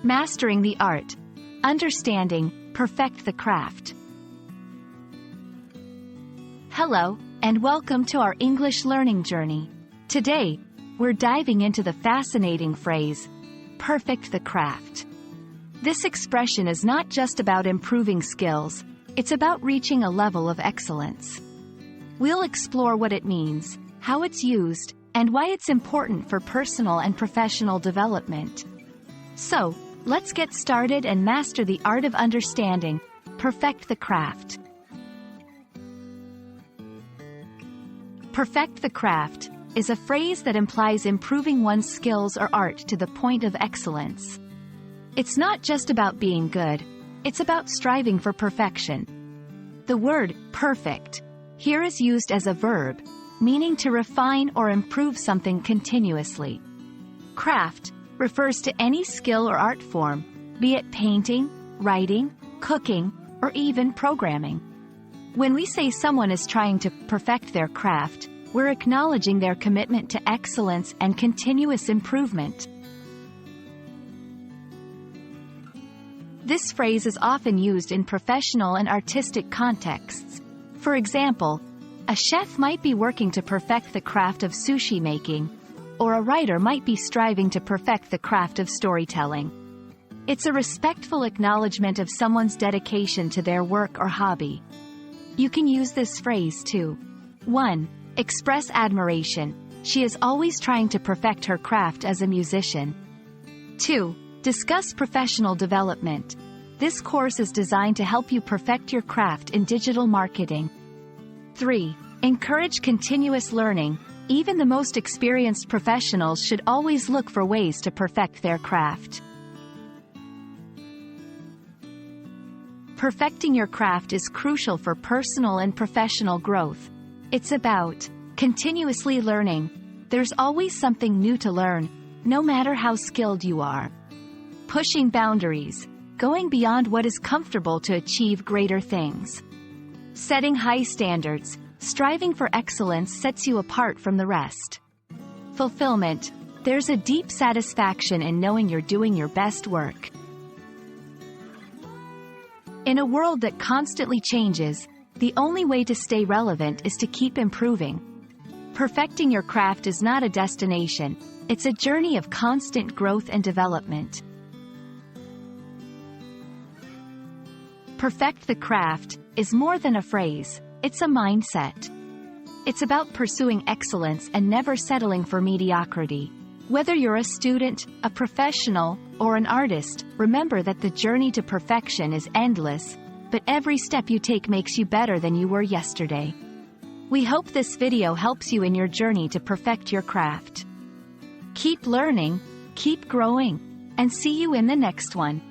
Mastering the art. Understanding, perfect the craft. Hello, and welcome to our English learning journey. Today, we're diving into the fascinating phrase, perfect the craft. This expression is not just about improving skills, it's about reaching a level of excellence. We'll explore what it means, how it's used, and why it's important for personal and professional development. So, let's get started and master the art of understanding, perfect the craft. Perfect the craft is a phrase that implies improving one's skills or art to the point of excellence. It's not just about being good, it's about striving for perfection. The word perfect here is used as a verb, meaning to refine or improve something continuously. Craft refers to any skill or art form, be it painting, writing, cooking, or even programming. When we say someone is trying to perfect their craft, we're acknowledging their commitment to excellence and continuous improvement. This phrase is often used in professional and artistic contexts. For example, a chef might be working to perfect the craft of sushi making, or a writer might be striving to perfect the craft of storytelling. It's a respectful acknowledgement of someone's dedication to their work or hobby. You can use this phrase to 1. Express admiration. She is always trying to perfect her craft as a musician. 2. Discuss professional development. This course is designed to help you perfect your craft in digital marketing. 3. Encourage continuous learning. Even the most experienced professionals should always look for ways to perfect their craft. Perfecting your craft is crucial for personal and professional growth. It's about continuously learning. There's always something new to learn, no matter how skilled you are. Pushing boundaries, going beyond what is comfortable to achieve greater things. Setting high standards, striving for excellence sets you apart from the rest. Fulfillment, there's a deep satisfaction in knowing you're doing your best work. In a world that constantly changes, the only way to stay relevant is to keep improving. Perfecting your craft is not a destination, it's a journey of constant growth and development. Perfect the craft is more than a phrase, it's a mindset. It's about pursuing excellence and never settling for mediocrity. Whether you're a student, a professional, or an artist, remember that the journey to perfection is endless, but every step you take makes you better than you were yesterday. We hope this video helps you in your journey to perfect your craft. Keep learning, keep growing, and see you in the next one.